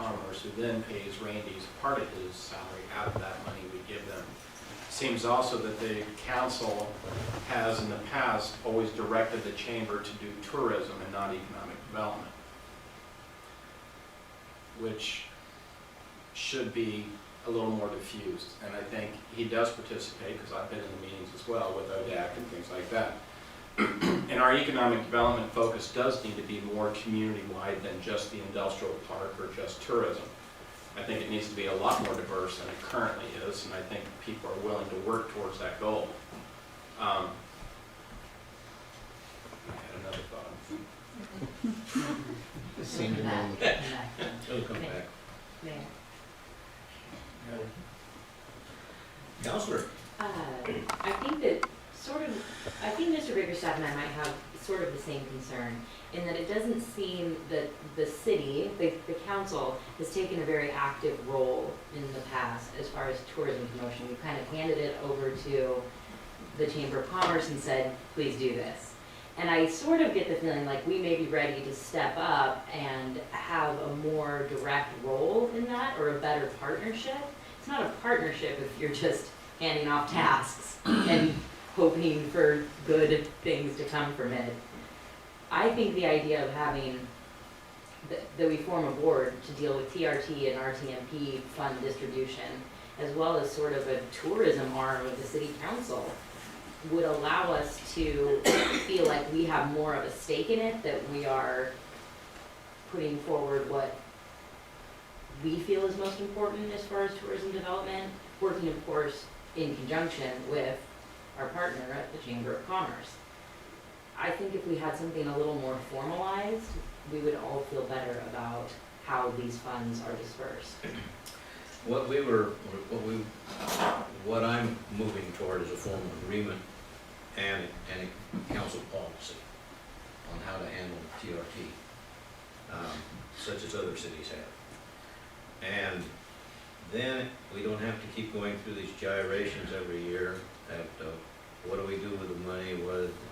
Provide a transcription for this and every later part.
Commerce, who then pays Randy's part of his salary out of that money we give them. Seems also that the council has in the past always directed the chamber to do tourism and not economic development, which should be a little more diffused. And I think he does participate, because I've been in the meetings as well with ODAC and things like that. And our economic development focus does need to be more community-wide than just the industrial park or just tourism. I think it needs to be a lot more diverse than it currently is, and I think people are willing to work towards that goal. I had another thought. This seemed to know. It'll come back. Mayor. Counselor? I think that I think Mr. Biggerstaff and I might have sort of the same concern in that it doesn't seem that the city, the council, has taken a very active role in the past as far as tourism promotion. We've kind of handed it over to the Chamber of Commerce and said, please do this. And I sort of get the feeling like we may be ready to step up and have a more direct role in that, or a better partnership. It's not a partnership if you're just handing off tasks and hoping for good things to come from it. I think the idea of having, that we form a board to deal with TRT and RTMP fund distribution, as well as sort of a tourism arm of the city council, would allow us to feel like we have more of a stake in it, that we are putting forward what we feel is most important as far as tourism development, working of course in conjunction with our partner at the Chamber of Commerce. I think if we had something a little more formalized, we would all feel better about how these funds are dispersed. What I'm moving toward is a formal agreement and a council policy on how to handle TRT, such as other cities have. And then we don't have to keep going through these gyrations every year at what do we do with the money,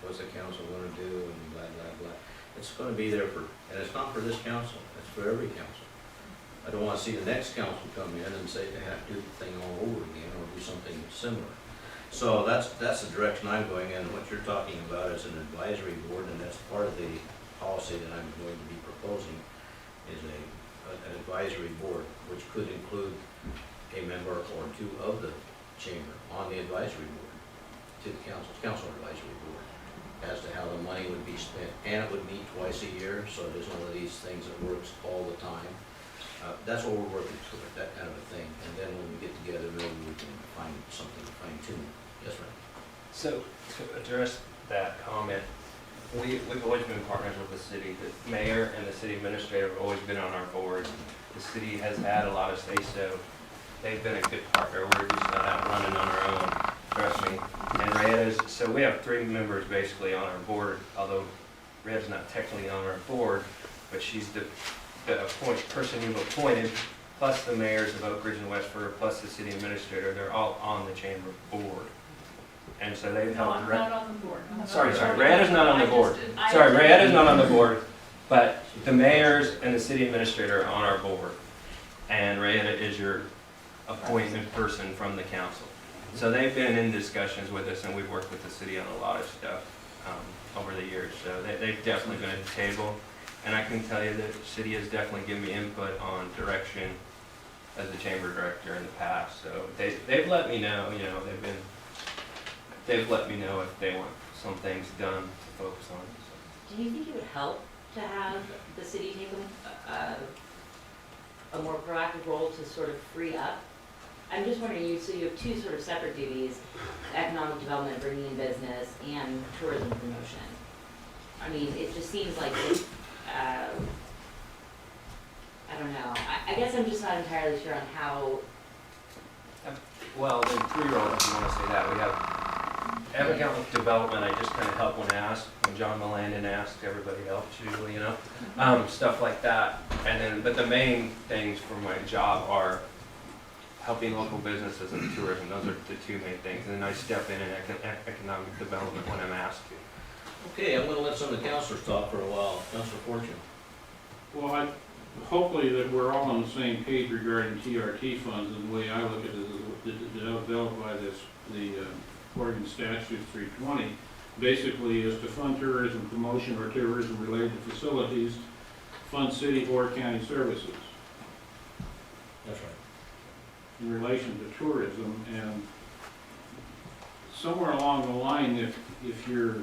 what's the council going to do, and blah, blah, blah. It's going to be there for, and it's not for this council, it's for every council. I don't want to see the next council come in and say they have to do the thing all over again or do something similar. So that's the direction I'm going in. What you're talking about is an advisory board, and that's part of the policy that I'm going to be proposing, is an advisory board, which could include a member or two of the chamber on the advisory board to the council advisory board, as to how the money would be spent. And it would meet twice a year, so it isn't one of these things that works all the time. That's what we're working toward, that kind of a thing. And then when we get together, maybe we can find something to fine tune. Yes, ma'am. So to address that comment, we've always been partners with the city. The mayor and the city administrator have always been on our board. The city has had a lot of say-so. They've been a good partner. We're just not out running on our own, trust me. And Rhetta's, so we have 3 members basically on our board, although Rhetta's not technically on our board, but she's the person you've appointed, plus the mayors of Oakridge and Westford, plus the city administrator. They're all on the chamber board. And so they've helped. No, I'm not on the board. Sorry, Rhetta's not on the board. Sorry, Rhetta's not on the board, but the mayors and the city administrator are on our board. And Rhetta is your appointment person from the council. So they've been in discussions with us, and we've worked with the city on a lot of stuff over the years. So they've definitely been at the table. And I can tell you that the city has definitely given me input on direction as the chamber director in the past. So they've let me know, they've let me know if they want some things done to focus on. So. Do you think it would help to have the city take a more proactive role to sort of free up? I'm just wondering, so you have 2 sort of separate duties: economic development, bringing in business, and tourism promotion. I mean, it just seems like, I don't know. I guess I'm just not entirely sure on how. Well, in 3 roles, if you want to say that. We have economic development. I just kind of help when asked. When John Melandon asks, everybody helps usually, stuff like that. And then, but the main things for my job are helping local businesses and tourism. Those are the 2 main things. And then I step in economic development when I'm asked to. Okay, I'm going to let some of the councilors talk for a while. Councilor Fortune. Well, hopefully that we're all on the same page regarding TRT funds, and the way I look at it is developed by the Oregon Statute 320, basically is to fund tourism promotion or tourism-related facilities, fund city or county services That's right. in relation to tourism. And somewhere along the line, if you're,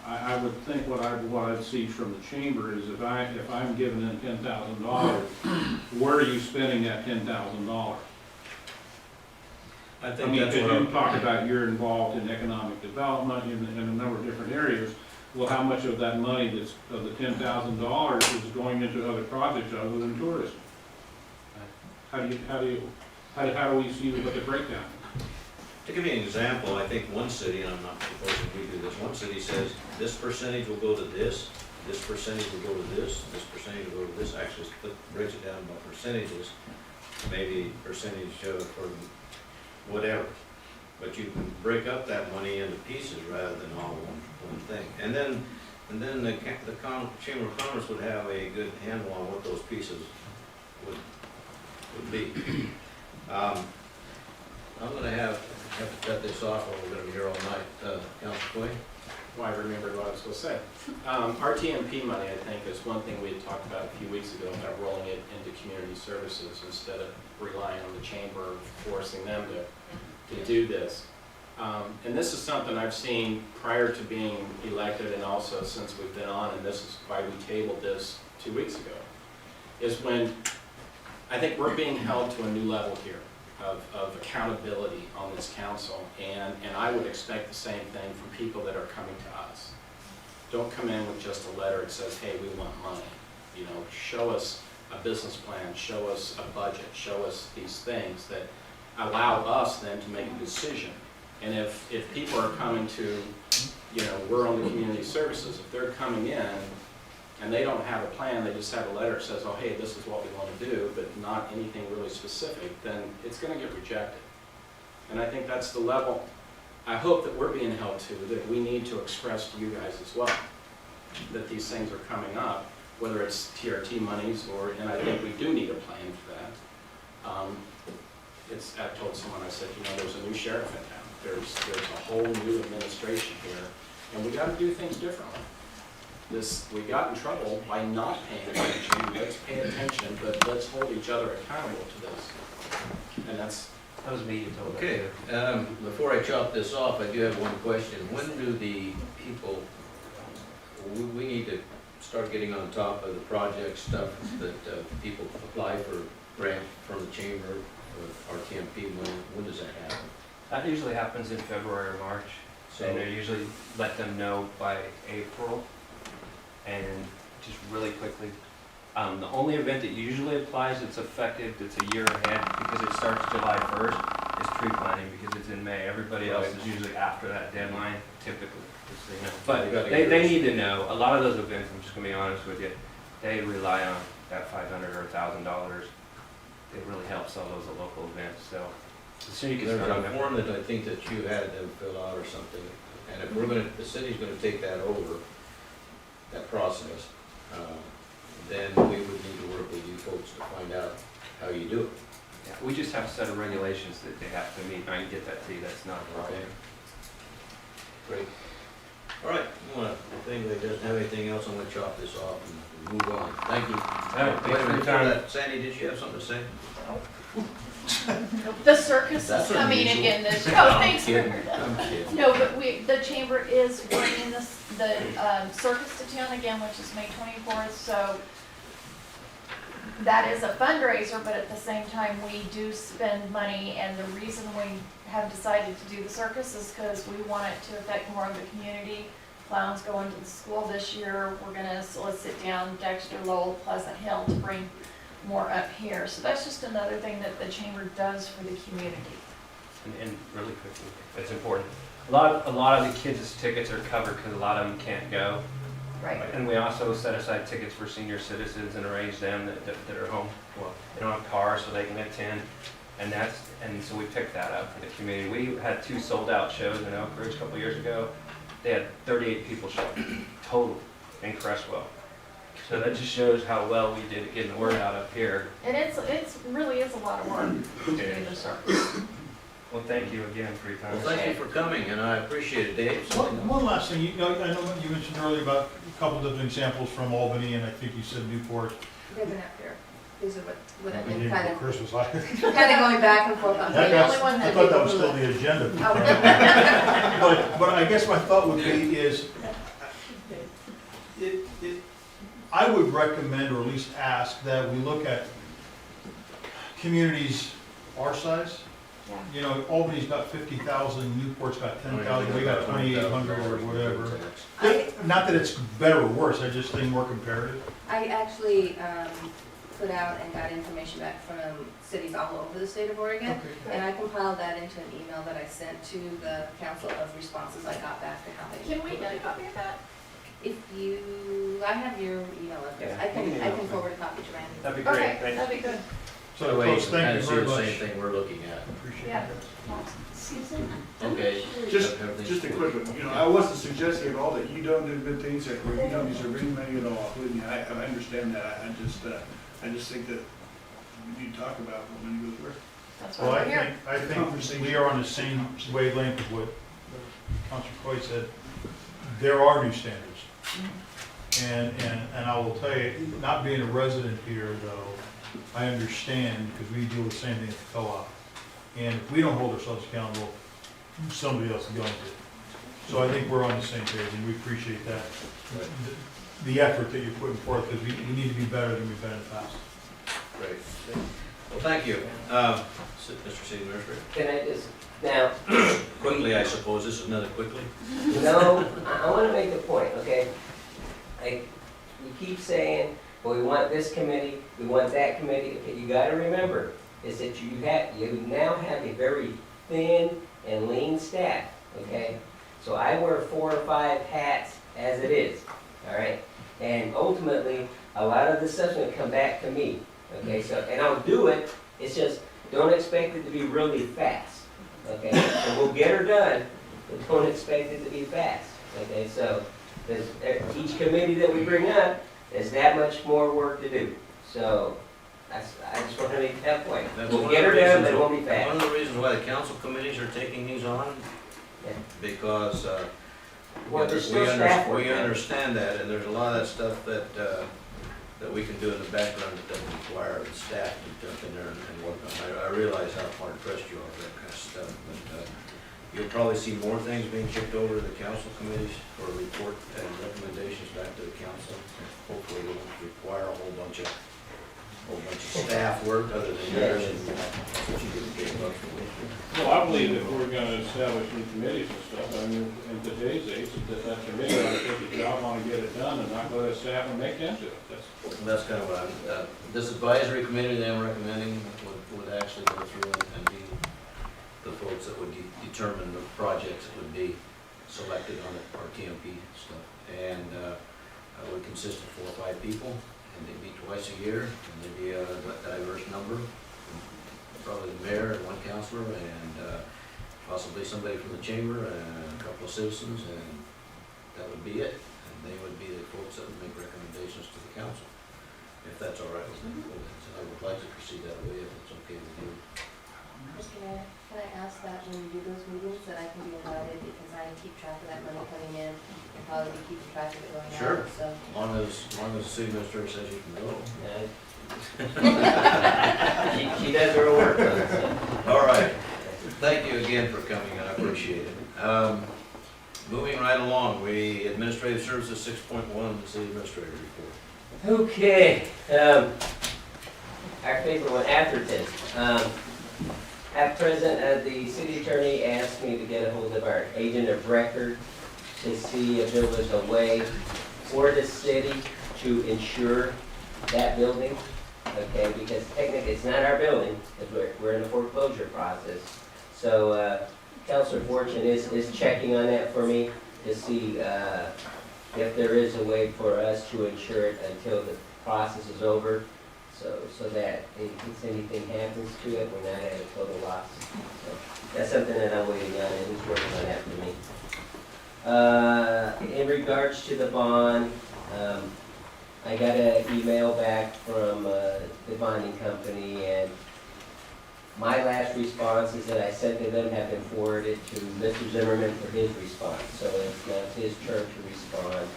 I would think what I'd see from the chamber is if I'm giving in $10,000, where are you spending that $10,000? I I think mean, that's because what you talked about you're involved in economic development in a number of different areas. Well, how much of that money that's, of the $10,000 is going into other projects other than tourism? How do we see what the breakdown is? To give you an example, I think one city, and I'm not proposing we do this, one city says this percentage will go to this percentage will go to this percentage will go to this, actually breaks it down by percentages, maybe percentage for whatever. But you can break up that money into pieces rather than all one thing. And then the Chamber of Commerce would have a good handle on what those pieces would be. I'm gonna have to cut this off, or we're gonna be here all night. Council Quinn? Well, I remembered what I was going to say. RTMP money, I think, is one thing we had talked about a few weeks ago, about rolling it into community services instead of relying on the chamber, forcing them to do this. And this is something I've seen prior to being elected, and also since we've been on, and this is why we tabled this 2 weeks ago, is when I think we're being held to a new level here of accountability on this council, and I would expect the same thing from people that are coming to us. Don't come in with just a letter that says, hey, we want money. You know, show us a business plan, show us a budget, show us these things that allow us then to make a decision. And if people are coming to, you know, we're on the community services, if they're coming in and they don't have a plan, they just have a letter that says, oh, hey, this is what we want to do, but not anything really specific, then it's going to get rejected. And I think that's the level I hope that we're being held to, that we need to express to you guys as well, that these things are coming up, whether it's TRT monies or, and I think we do need a plan for that. I told someone, I said, you know, there's a new sheriff in town. There's a whole new administration here, and we got to do things differently. We got in trouble by not paying attention. Let's pay attention, but let's hold each other accountable to this. And that was me you told. Okay, before I chop this off, I do have one question. When do the people, we need to start getting on top of the project stuff that people apply for grant from the chamber or RTMP, when does that happen? That usually happens in February or March, and they usually let them know by April, and just really quickly. The only event that usually applies that's effective, that's a year ahead, because it starts July 1st, is tree planting, because it's in May. Everybody else is usually after that deadline, typically, just so you know. But they need to know. A lot of those events, I'm just gonna be honest with you, they rely on that $500 or $1,000. It really helps all those local events, so as soon as you get started. There's a form that I think that you had them fill out or something, and if the city's gonna take that over, that process, then we would need to work with you folks to find out how you do it. Yeah, we just have a set of regulations that they have to meet, and I can get that to you, that's not a problem. Okay. Great. All right, if anybody doesn't have anything else, I'm gonna chop this off and move on. Thank you. All right, Wait thanks a for your minute, time. Sandy, did you have something to say? The circus That's is coming unusual. again this year. No, Oh, I'm thanks. kidding. I'm kidding. No, but the chamber is bringing the circus to town again, which is May 24th, so that is a fundraiser, but at the same time, we do spend money, and the reason we have decided to do the circus is because we want it to affect more of the community. Clowns go into the school this year. We're gonna solicit down Dexter, Lowell, Pleasant Hill to bring more up here. So that's just another thing that the chamber does for the community. And really quickly, it's important. A lot of the kids' tickets are covered because a lot of them can't go. Right. And we also set aside tickets for senior citizens and arrange them that are home. Well, they don't have cars, so they can attend. And so we picked that up for the community. We had 2 sold-out shows in Oakridge a couple years ago. They had 38 people show total in Crestwell. So that just shows how well we did at getting the word out up here. And it's really is a lot of work to do the circus. Well, thank you again for your time. Well, thank you for coming, and I appreciate it, Dave. One last thing, I know you mentioned earlier about a couple different examples from Albany, and I think you said Newport. They've been up here. These are what I've We been did kind for of Christmas. going back and forth on. That's- only one I that thought that didn't was move still it. the agenda. Oh. But I guess my thought would be is, I would recommend, or at least ask, that we look at communities our size. Yeah. You know, Albany's got 50,000, Newport's got 10,000, we got 2,800 or whatever. Not that it's better or worse, I just think more comparative. I actually put out and got information back from cities all over the state of Oregon. And I compiled that into an email that I sent to the council of responses I got back to how they. Can we get a copy of that? If you, I have your email address. I can forward a copy to Randy. That'd be great, Okay, thank you. that'd be good. So, That way you folks, can kind thank of you see very the much. same thing we're looking at. Appreciate Yeah. it. Susan? Okay. Just Everything's a cool. quick one, I wasn't suggesting at all that you don't do good things, or you don't deserve any money at all, believe me, I understand that, I just think that we need to talk about what money goes where. That's why Well, we're here. I think we are on the same wavelength of what Councilor Coy said. There are new standards. And I will tell you, not being a resident here though, I understand because we deal with the same thing at the co-op. And if we don't hold ourselves accountable, somebody else is going to. So I think we're on the same page and we appreciate that. The effort that you're putting forth, because we need to be better than we've been in the past. Great. Well, thank you. Mr. City Administrator. Can I just, now, Quickly, I suppose, this is another quickly. no, I want to make a point, okay? You keep saying, well, we want this committee, we want that committee, okay, you gotta remember, is that you now have a very thin and lean staff, okay? So I wear 4 or 5 hats as it is, all right? And ultimately, a lot of the stuff's gonna come back to me, okay? So, and I'll do it, it's just, don't expect it to be really fast, okay? And we'll get her done, but don't expect it to be fast, okay? So, there's, each committee that we bring up, there's that much more work to do. So, I just want to make that point. That's We'll one get of her the done, reasons- but it won't be One fast. of the reasons why the council committees are taking these on, Yeah. because Well, there's still we staff work. understand that, and there's a lot of that stuff that we can do in the background that doesn't require the staff to jump in there and work on. I realize how hard pressed you are with that kind of stuff, but you'll probably see more things being kicked over to the council committees for a report and recommendations back to the council. Hopefully it won't require a whole bunch of staff work other than yours, and that's what you get paid bucks for. Well, I believe that we're gonna establish new committees and stuff, I mean, in today's age, that committee ought to take the job on and get it done and not let us staff and make them do it. That's kind of what I'm, this advisory committee that I'm recommending would actually go through and be the folks that would determine the projects that would be selected on our TMP stuff. And it would consist of 4 or 5 people, and they'd meet twice a year, and there'd be a diverse number, probably the mayor and 1 councilor, and possibly somebody from the chamber, and a couple of citizens, and that would be it. And they would be the folks that would make recommendations to the council, if that's all right with them. So I would like to proceed that way, if it's okay with you. Can I ask that when you do those meetings, that I can be invited, because I keep track of that money coming in, and probably be keeping track of it going out, Sure. so. As long as the city administrator says you can go. She does her work, so. All right. Thank you again for coming, I appreciate it. Moving right along, Administrative Services 6.1, the city administrator report. Okay, our favorite one, Atherton. At present, the city attorney asked me to get a hold of our agent of record to see if there was a way for the city to insure that building, okay, because technically it's not our building, because we're in the foreclosure process. So, Counselor Fortune is checking on that for me to see if there is a way for us to insure it until the process is over, so that in case anything happens to it, we're not at a total loss. So that's something that I'm waiting on, and he's working on that for me. In regards to the bond, I got an email back from the bonding company, and my last responses that I sent to them have been forwarded to Mr. Zimmerman for his response. So it's now his turn to respond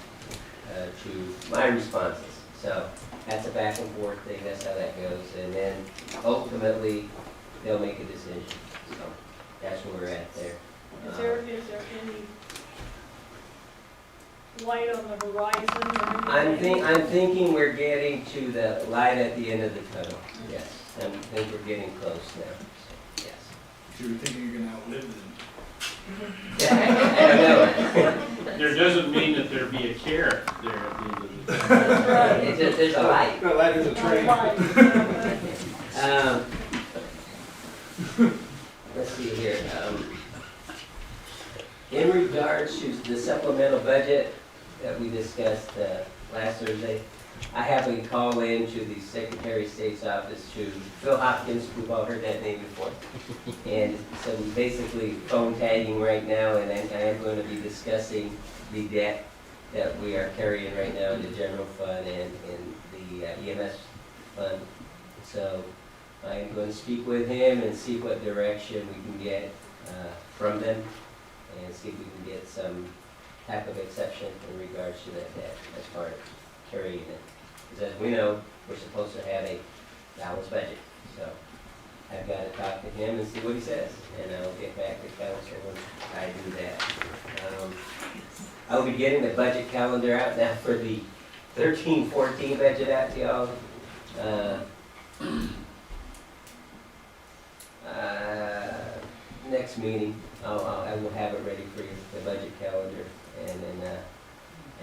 to my responses. So that's a back and forth thing, that's how that goes. And then ultimately, they'll make a decision. So that's where we're at there. Is there any light on the horizon or anything? I'm thinking we're getting to the light at the end of the tunnel, yes. I think we're getting close now, so, yes. So you're thinking you're gonna outlive them? I don't know. There doesn't mean that there be a carrot there at the end of the day. That's right. It's just, there's a light. No, that is a train. Let's see here, in regards to the supplemental budget that we discussed last Thursday, I have a call in to the Secretary of State's office to Phil Hopkins, we've all heard that name before. And so we're basically phone tagging right now, and I am going to be discussing the debt that we are carrying right now in the general fund and in the EMS fund. So I am going to speak with him and see what direction we can get from them, and see if we can get some type of exception in regards to that debt as part of carrying it. Because as we know, we're supposed to have a balanced budget. So I've got to talk to him and see what he says, and I'll get back to council when I do that. I'll be getting the budget calendar out now for the 13-14 budget out to y'all. Next meeting, I will have it ready for you, the budget calendar,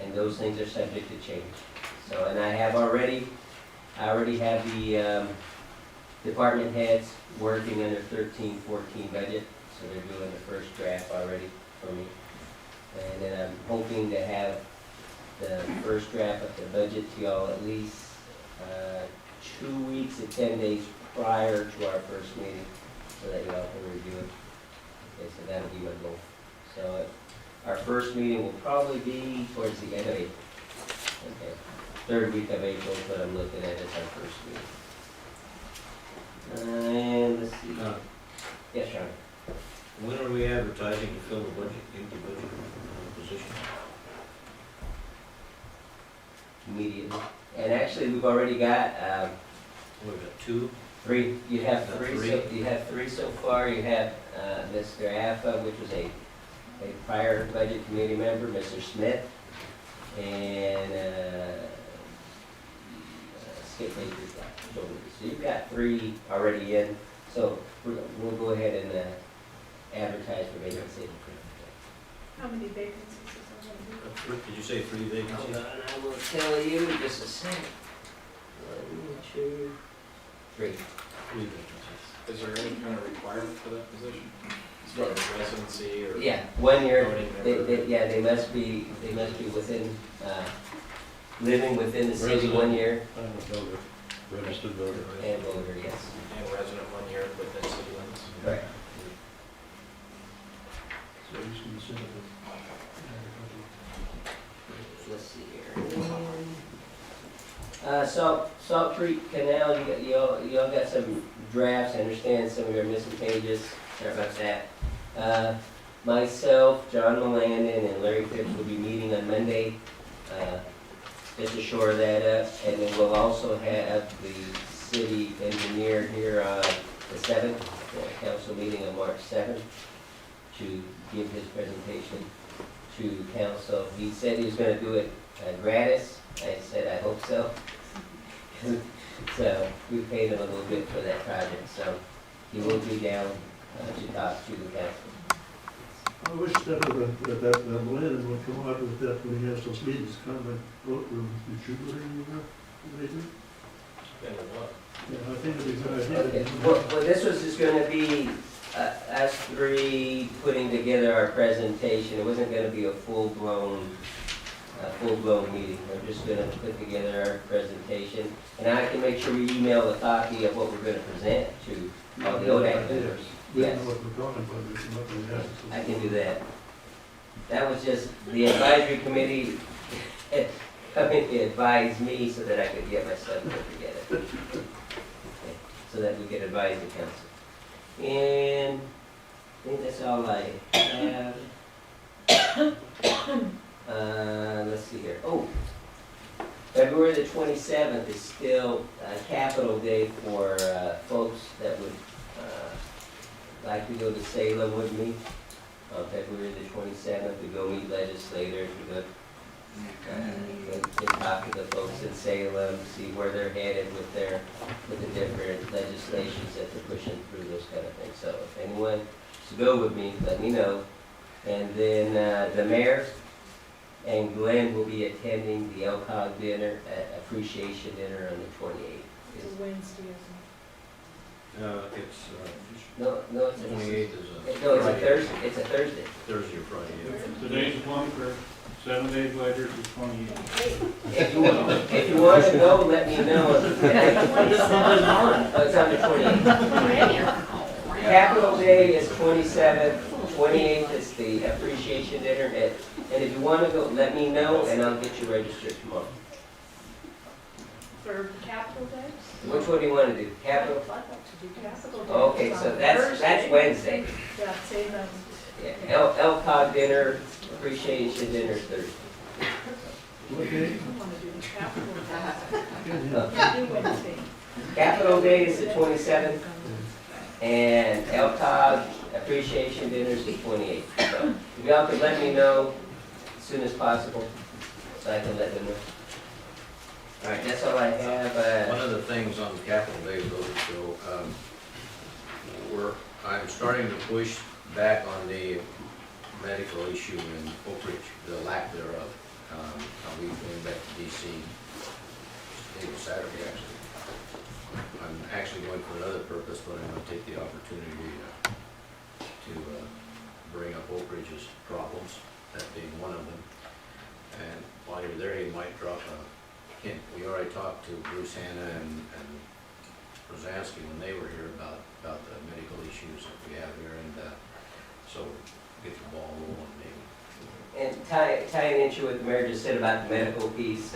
and those things are subject to change. So, and I already have the department heads working under 13-14 budget, so they're doing the first draft already for me. And then I'm hoping to have the first draft of the budget to y'all at least 2 weeks to 10 days prior to our first meeting, so that y'all can review it. Okay, so that'll be my goal. So our first meeting will probably be towards the end of April. Okay, third week of April is what I'm looking at as our first meeting. And let's see. Yes, Sean? When are we advertising to fill the budget, empty budget position? Immediately. And actually, we've already got What, we got 2? 3. You have Got 3. three. So you have 3 so far. You have Mr. Affa, which was a prior budget committee member, Mr. Smith, and Skip Baker's left. So you've got 3 already in. So we'll go ahead and advertise for vacancy. How many vacancies is there going to be? Did you say 3 Hold vacancies? on, I will tell you just a second. 1, 2, 3. 3 vacancies. Is there any kind of requirement for that position? As far as residency or? Yeah, 1 year. voting member? They must be within, living within the city 1 year. I'm a voter, registered voter. And voter, yes. And resident 1 year within city limits? Correct. So you should send it Let's see here. Salt Creek Canal, y'all got some drafts, I understand some of your missing pages, sorry about that. Myself, John Melandon, and Larry Phipps will be meeting on Monday, just to shore that up. And then we'll also have the city engineer here on the 7th, the council meeting on March 7th, to give his presentation to council. He said he was gonna do it gratis. I said, I hope so. So we paid him a little bit for that project, so he will be down to talk to the council. I wish that Melandon would come out with that when he has those meetings, kind of like vote room, did you go there, Yeah, I think it'd be a good idea. Okay, well, this was just gonna be us 3 putting together our presentation. It wasn't gonna be a full-blown meeting. We're just gonna put together our presentation. And I can make sure we email a copy of what we're gonna present to all the ODAC members. We don't Yes, know what we're talking about, we come up with that. I can do that. That was just, the advisory committee come in and advise me so that I could get my son to forget it. Okay, so that we could advise the council. And I think that's all I have. Let's see here. Oh, February the 27th is still Capital Day for folks that would like to go to Salem with me on February the 27th to go meet legislators, to go and talk to the folks in Salem, see where they're headed with the different legislations that they're pushing through, those kind of things. So if anyone wants to go with me, let me know. And then the mayor and Glenn will be attending the LCOG dinner, appreciation dinner on the 28th. It's a Wednesday, No, it's a, 28th is a no, it's a Friday. Thursday, it's a Thursday. Thursday or Friday, yeah. Today's the 21st, 7 days later is the 28th. If you want to go, let me know. Oh, it's on the 28th. Capital Day is 27th, 28th is the appreciation dinner, and if you want to go, let me know, and I'll get you registered tomorrow. For Capital Day? Which one do you want to do? Capital? I'd like to do Capital Day. Okay, It's so on that's Thursday. Wednesday. Yeah, say that. Yeah, LCOG dinner, appreciation dinner is Thursday. Okay. I want to do the Capital Day. Yeah. Yeah, do Wednesday. Capital Day is the 27th, and LCOG appreciation dinner is the 28th. So if y'all could let me know as soon as possible, so I can let them know. All right, that's all I have. One of the things on Capital Day, though, I'm starting to push back on the medical issue in Oakridge, the lack thereof. I'll be going back to DC, today was Saturday, actually. I'm actually going for another purpose, but I'm gonna take the opportunity to bring up Oakridge's problems, that being one of them. And while you're there, you might drop a hint. We already talked to Bruce Hanna and Rosansky when they were here about the medical issues that we have here, and so get the ball rolling maybe. And tying into what the mayor just said about the medical piece,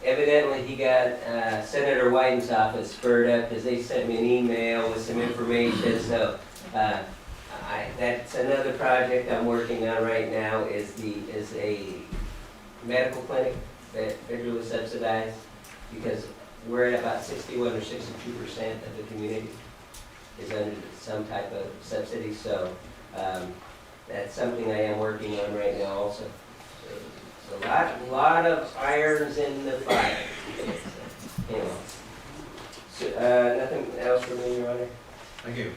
evidently he got Senator Wyden's office spurred up because they sent me an email with some information. So that's another project I'm working on right now is a medical clinic that federally subsidized, because we're at about 61 or 62% of the community is under some type of subsidy. So that's something I am working on right now also. So a lot of irons in the fire. Anyway, so, nothing else from me, Your Honor? Thank you.